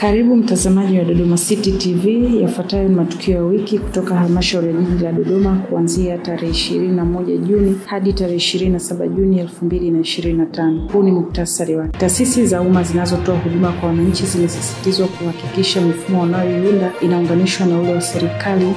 Karibu mtazamaji wa Dodoma City TV, yafuatayo matukio ya wiki kutoka halmashauri ya jiji la Dodoma kuanzia tarehe 21 Juni hadi tarehe 27 Juni 2025. Huu ni muktasari wa. Taasisi za umma zinazotoa huduma kwa wananchi zimesisitizwa kuhakikisha mifumo wanayoiunda inaunganishwa na ule wa serikali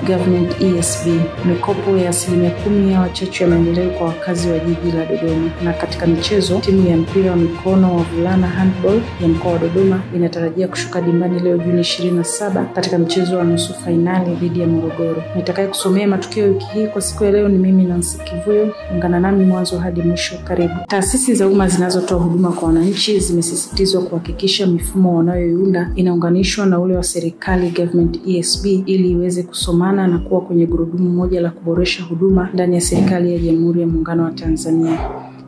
Government ESB. Mikopo ya 10% ya wachache ya maendeleo kwa wakazi wa jiji la Dodoma. Na katika michezo, timu ya mpira wa mikono wa vulana handball ya mkoa wa Dodoma inatarajia kushuka dimbani leo Juni 27 katika mchezo wa nusu fainali dhidi ya Morogoro. Nitakaye kusomea matukio wiki hii kwa siku ya leo ni mimi Nancy Kivuyo. Ungana nami mwanzo hadi mwisho. Karibu. Taasisi za umma zinazotoa huduma kwa wananchi zimesisitizwa kuhakikisha mifumo wanayoiunda inaunganishwa na ule wa serikali Government ESB ili iweze kusomana na kuwa kwenye gurudumu moja la kuboresha huduma ndani ya serikali ya Jamhuri ya Muungano wa Tanzania.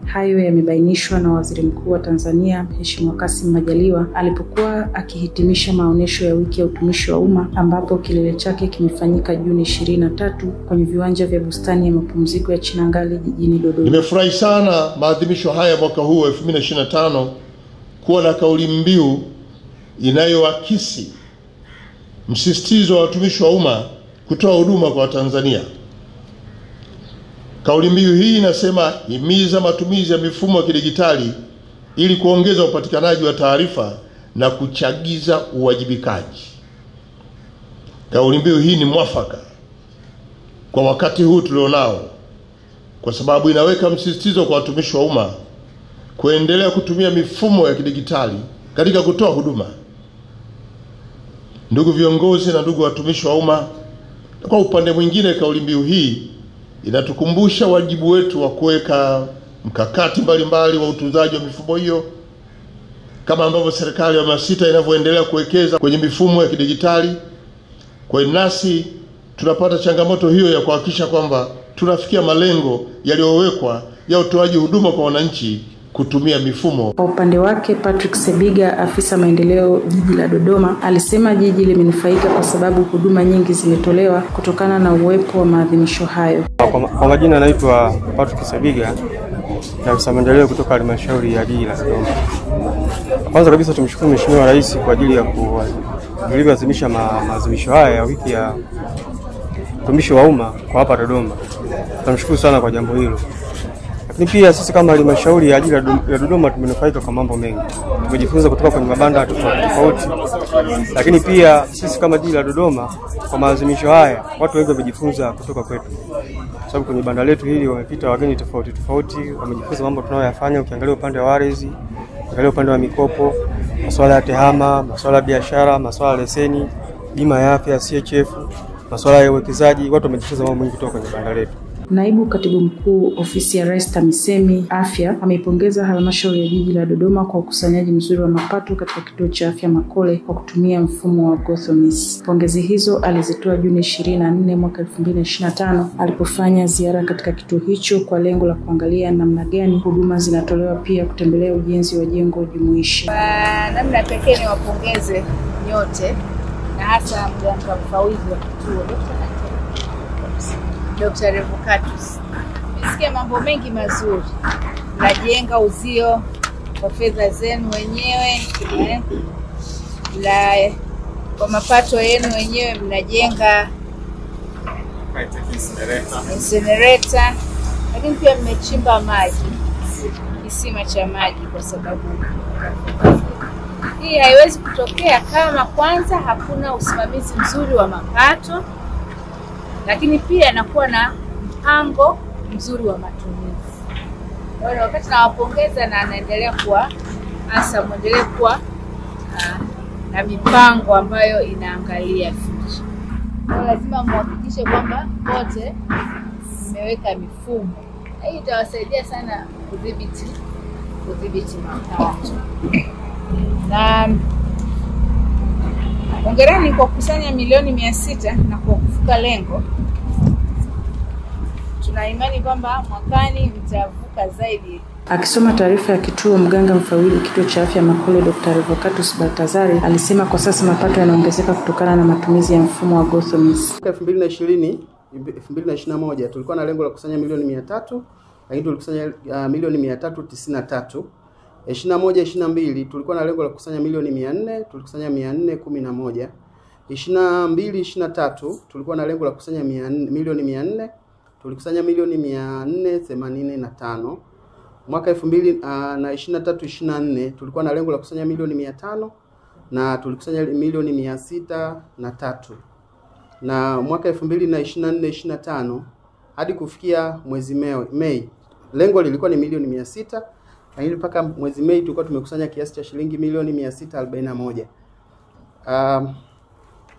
Hayo yamebainishwa na Waziri Mkuu wa Tanzania Mheshimiwa Kassim Majaliwa alipokuwa akihitimisha maonesho ya wiki ya utumishi wa umma, ambapo kilele chake kimefanyika Juni 23 kwenye viwanja vya bustani ya mapumziko ya Chinangali jijini Dodoma. Nimefurahi sana maadhimisho haya mwaka huu 2025 kuwa na kauli mbiu inayoakisi msisitizo wa utumishi wa umma kutoa huduma kwa Tanzania. Kauli mbiu hii inasema himiza matumizi ya mifumo ya kidijitali ili kuongeza upatikanaji wa taarifa na kuchagiza uwajibikaji. Kauli mbiu hii ni mwafaka kwa wakati huu tulionao, kwa sababu inaweka msisitizo kwa watumishi wa umma kuendelea kutumia mifumo ya kidijitali katika kutoa huduma. Ndugu viongozi na ndugu watumishi wa umma, kwa upande mwingine kauli mbiu hii inatukumbusha wajibu wetu wa kuweka mkakati mbalimbali wa utunzaji wa mifumo hiyo, kama ambavyo serikali ya awamu ya sita inavyoendelea kuwekeza kwenye mifumo ya kidijitali. Kwa hiyo nasi tunapata changamoto hiyo ya kuhakikisha kwamba tunafikia malengo yaliyowekwa ya utoaji huduma kwa wananchi kutumia mifumo. Kwa upande wake, Patrick Sebiga, afisa maendeleo jiji la Dodoma, alisema jiji limenufaika kwa sababu huduma nyingi zimetolewa kutokana na uwepo wa maadhimisho hayo. Kwa majina naitwa Patrick Sebiga, afisa maendeleo kutoka halmashauri ya jiji la Dodoma. Kwanza kabisa tumshukuru Mheshimiwa Rais kwa ajili ya kuadhimisha maadhimisho haya ya wiki ya utumishi wa umma kwa hapa Dodoma. Tunamshukuru sana kwa jambo hilo. Lakini pia sisi kama halmashauri ya jiji la Dodoma tumenufaika kwa mambo mengi. Tumejifunza kutoka kwenye mabanda tofauti. Lakini pia sisi kama jiji la Dodoma kwa maadhimisho haya watu wengi wamejifunza kutoka kwetu. Sababu kwenye banda letu hili wamepita wageni tofauti, wamejifunza mambo tunayoyafanya. Ukiangalia upande wa ardhi, ukiangalia upande wa mikopo, masuala ya tehama, masuala ya biashara, masuala ya leseni, bima ya afya, CHF, masuala ya uwekezaji, watu wamejifunza mambo mengi kutoka kwenye banda letu. Naibu Katibu Mkuu Ofisi ya Rais TAMISEMI Afya ameipongeza halmashauri ya jiji la Dodoma kwa ukusanyaji mzuri wa mapato katika kituo cha afya Makole kwa kutumia mfumo wa Gothomis. Pongezi hizo alizitoa Juni 24 mwaka 2025 alipofanya ziara katika kituo hicho kwa lengo la kuangalia namna gani huduma zinatolewa, pia kutembelea ujenzi wa jengo jumuishi. Namna pekee ni wapongeze nyote na hasa mganga mfawidhi wa kituo Dr. Revocatus. Nisikia mambo mengi mazuri. Mnajenga uzio kwa fedha zenu wenyewe, kwa mapato yenu wenyewe mnajenga incinerator, lakini pia mmechimba maji, kisima cha maji, kwa sababu hii haiwezi kutokea kama kwanza hakuna usimamizi mzuri wa mapato, lakini pia nakuwa na mpango mzuri wa matumizi. Kwa hiyo wakati nawapongeza na anaendelea kuwa muendelee kuwa na mipango ambayo inaangalia future. Kwa lazima muhakikishe kwamba wote mmeweka mifumo. Hii itawasaidia sana kudhibiti mapato. Na hongereni kwa kukusanya milioni 600 na kwa kuvuka lengo. Tuna imani kwamba mwakani mtavuka zaidi. Akisoma taarifa ya kituo, mganga mfawidhi kituo cha afya Makole Dr. Revocatus Baltazari alisema kwa sasa mapato yanaongezeka kutokana na matumizi ya mfumo wa Gothomis. 2021 tulikuwa na lengo la kukusanya milioni 300, lakini tulikusanya milioni 393. 21-22 tulikuwa na lengo la kukusanya milioni 400, tulikusanya 411. 22-23 tulikuwa na lengo la kukusanya milioni 400, tulikusanya milioni 485. Mwaka 2023-24 tulikuwa na lengo la kukusanya milioni 500 na tulikusanya milioni 603. Na mwaka 2024-25 hadi kufikia mwezi Mei lengo lilikuwa ni milioni 600, lakini mpaka mwezi Mei tulikuwa tumekusanya kiasi cha shilingi milioni 641.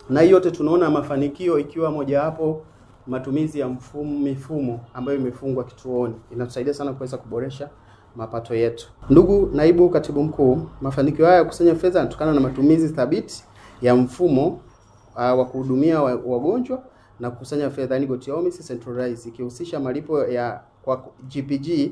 Na hiyo yote tunaona mafanikio, ikiwa mojawapo matumizi ya mifumo ambayo imefungwa kituoni inatusaidia sana kuweza kuboresha mapato yetu. Ndugu naibu katibu mkuu, mafanikio haya ya kukusanya fedha yanatokana na matumizi thabiti ya mfumo wa kuhudumia wagonjwa na kukusanya fedha ni GoTHOMIS centralized, ikihusisha malipo ya kwa GPG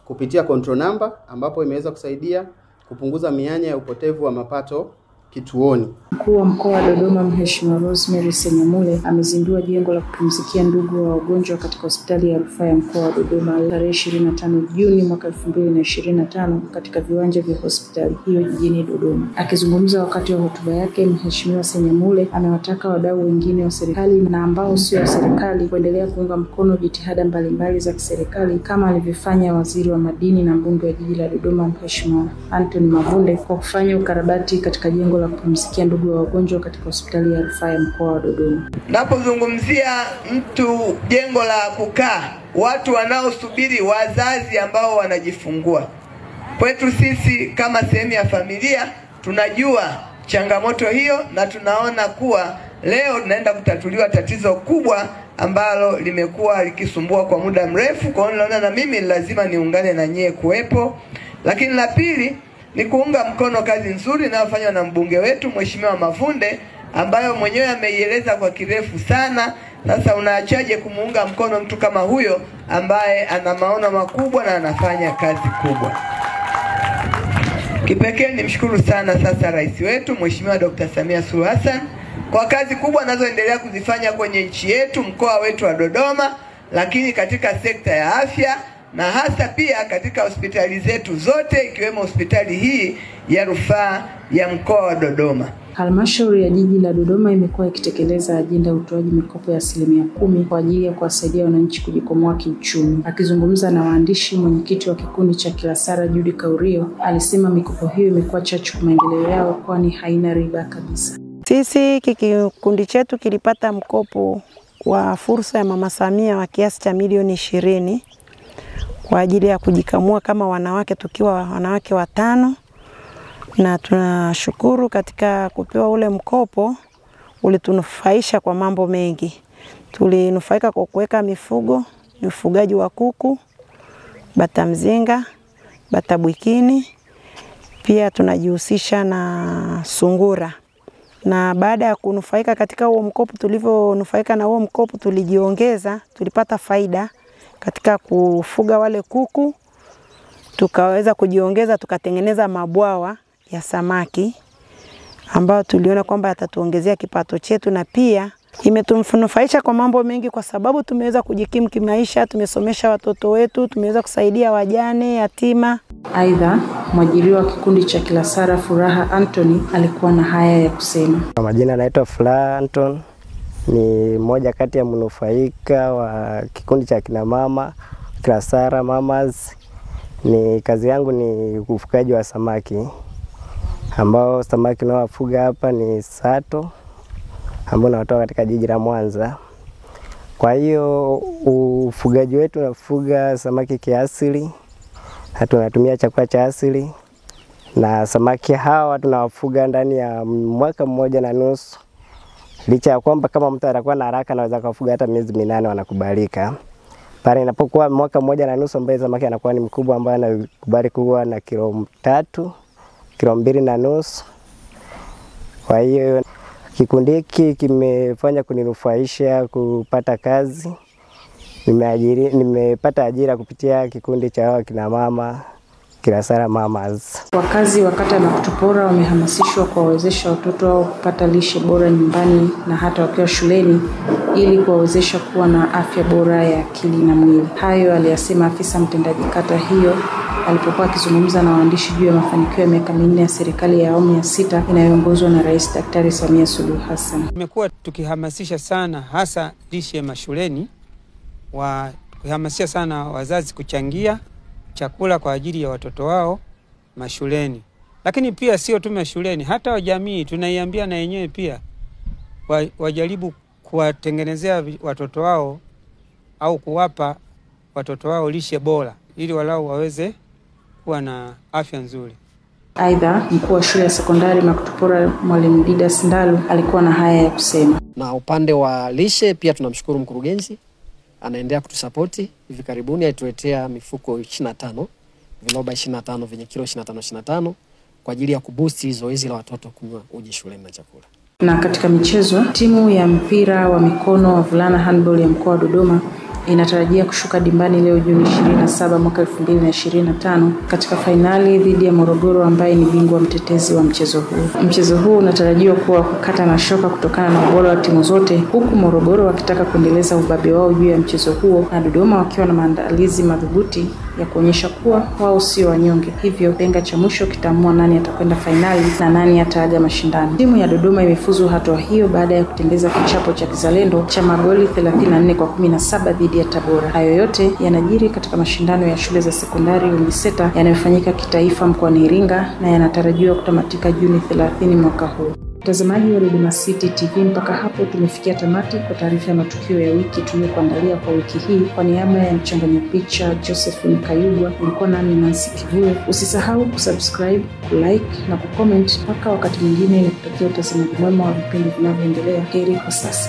kupitia control number, ambapo imeweza kusaidia kupunguza mianya ya upotevu wa mapato kituoni. Mkuu wa mkoa wa Dodoma Mheshimiwa Rosemary Senyamule amezindua jengo la kupumzikia ndugu wa wagonjwa katika hospitali ya rufaa ya mkoa wa Dodoma tarehe 25 Juni mwaka 2025 katika viwanja vya hospitali hiyo jijini Dodoma. Akizungumza wakati wa hotuba yake, Mheshimiwa Senyamule amewataka wadau wengine wa serikali na ambao sio wa serikali kuendelea kuunga mkono jitihada mbalimbali za kiserikali kama alivyofanya Waziri wa Madini na Mbunge wa Jiji la Dodoma Mheshimiwa Anthony Mavunde kwa kufanya ukarabati katika jengo la kupumzikia ndugu wa wagonjwa katika hospitali ya rufaa ya mkoa wa Dodoma. Napozungumzia jengo la kukaa watu wanaosubiri wazazi ambao wanajifungua, kwetu sisi kama sehemu ya familia tunajua changamoto hiyo, na tunaona kuwa leo tunaenda kutatuliwa tatizo kubwa ambalo limekuwa likisumbua kwa muda mrefu. Kwa hiyo naona na mimi lazima niungane na nyie kuwepo. Lakini la pili ni kuunga mkono kazi nzuri inayofanywa na mbunge wetu Mheshimiwa Mavunde, ambayo mwenyewe ameieleza kwa kirefu sana. Sasa unaachaje kumuunga mkono mtu kama huyo ambaye ana maono makubwa na anafanya kazi kubwa? Kipekee nimshukuru sana sasa rais wetu Mheshimiwa Dr. Samia Suluhu Hassan kwa kazi kubwa anazoendelea kuzifanya kwenye nchi yetu, mkoa wetu wa Dodoma, lakini katika sekta ya afya na hasa pia katika hospitali zetu zote, ikiwemo hospitali hii ya rufaa ya mkoa wa Dodoma. Halmashauri ya Jiji la Dodoma imekuwa ikitekeleza ajenda ya utoaji mikopo ya 10% kwa ajili ya kuwasaidia wananchi kujikwamua kiuchumi. Akizungumza na waandishi, mwenyekiti wa kikundi cha Kilasara Judy Kaurio alisema mikopo hiyo imekuwa chachu kwa maendeleo yao, kwani haina riba kabisa. Sisi kikundi chetu kilipata mkopo wa fursa ya Mama Samia wa kiasi cha milioni 20 kwa ajili ya kujikamua kama wanawake, tukiwa wanawake 5, na tunashukuru katika kupewa ule mkopo ulitunufaisha kwa mambo mengi. Tulinufaika kwa kuweka ufugaji wa kuku, bata mzinga, bata bwikini, pia tunajihusisha na sungura. Na baada ya kunufaika katika huo mkopo, tulivyonufaika na huo mkopo tulijiongeza, tulipata faida katika kufuga wale kuku, tukaweza kujiongeza, tukatengeneza mabwawa ya samaki ambao tuliona kwamba yatatuongezea kipato chetu, na pia imetunufaisha kwa mambo mengi kwa sababu tumeweza kujikimu kimaisha, tumesomesha watoto wetu, tumeweza kusaidia wajane, yatima. Aidha, mwajiriwa wa kikundi cha Kilasara Furaha Anthony alikuwa na haya ya kusema. Kwa majina naitwa Furaha Anthony, ni mmoja kati ya mnufaika wa kikundi cha kina mama Kilasara Mamas. Ni kazi yangu ni ufugaji wa samaki, ambao samaki nawafuga hapa ni sato ambao natoka katika jiji la Mwanza. Kwa hiyo ufugaji wetu unafuga samaki kiasili, tunatumia chakula cha asili, na samaki hawa tunawafuga ndani ya mwaka 1.5. Licha ya kwamba kama mtu atakuwa na haraka anaweza kufuga hata miezi 8 wanakubalika. Pale inapokuwa mwaka 1.5 ambaye samaki anakuwa ni mkubwa, ambaye anakubali kuwa na kilo 3, kilo 2.5. Kwa hiyo kikundi hiki kimefanya kuninufaisha kupata kazi. Nimepata ajira kupitia kikundi cha kina mama Kilasara Mamas. Wakazi wa kata Makutupora wamehamasishwa kuwawezesha watoto wao kupata lishe bora nyumbani na hata wakiwa shuleni, ili kuwawezesha kuwa na afya bora ya akili na mwili. Hayo aliyasema afisa mtendaji kata hiyo alipokuwa akizungumza na waandishi juu ya mafanikio ya miaka minne ya serikali ya awamu ya 6 inayoongozwa na Rais Daktari Samia Suluhu Hassan. Tumekuwa tukihamasisha sana hasa lishe mashuleni, kuhamasisha sana wazazi kuchangia chakula kwa ajili ya watoto wao mashuleni. Lakini pia sio tu mashuleni, hata wa jamii tunaiambia na yenyewe pia wajaribu kuwatengenezea watoto wao au kuwapa watoto wao lishe bora ili walau waweze kuwa na afya nzuri. Aidha, mkuu wa shule ya sekondari Makutupora Mwalimu Didas Ndalu alikuwa na haya ya kusema. Na upande wa lishe pia tunamshukuru mkurugenzi, anaendelea kutusapoti. Hivi karibuni alituletea mifuko 25, viloba 25 vyenye kilo 25 kwa ajili ya kuboost zoezi la watoto kunywa uji shuleni na chakula. Na katika michezo, timu ya mpira wa mikono wa vulana handball ya mkoa wa Dodoma inatarajia kushuka dimbani leo Juni 27 mwaka 2025 katika fainali dhidi ya Morogoro ambaye ni bingwa mtetezi wa mchezo huu. Mchezo huu unatarajiwa kuwa kukata na shoka kutokana na ubora wa timu zote, huku Morogoro wakitaka kuendeleza ubabe wao juu ya mchezo huo na Dodoma wakiwa na maandalizi madhubuti ya kuonyesha kuwa wao sio wanyonge. Hivyo penga cha mwisho kitaamua nani atakwenda fainali na nani ataaga mashindano. Timu ya Dodoma imefuzu hatua hiyo baada ya kutembeza kichapo cha kizalendo cha magoli 34-17 dhidi ya Tabora. Hayo yote yanajiri katika mashindano ya shule za sekondari UMISETA yanayofanyika kitaifa mkoani Iringa na yanatarajiwa kutamatika Juni 30 mwaka huu. Mtazamaji wa Dodoma City TV, mpaka hapo tumefikia tamati kwa taarifa ya matukio ya wiki tuliyokuandalia kwa wiki hii. Kwa niaba ya mchanganya picha Josephine Kayugwa, nilikuwa nami Nancy Kivuyo. Usisahau kusubscribe, kulike na kucomment. Mpaka wakati mwingine, nikutakia utazamaji mwema wa vipindi vinavyoendelea. Heri kwa sasa.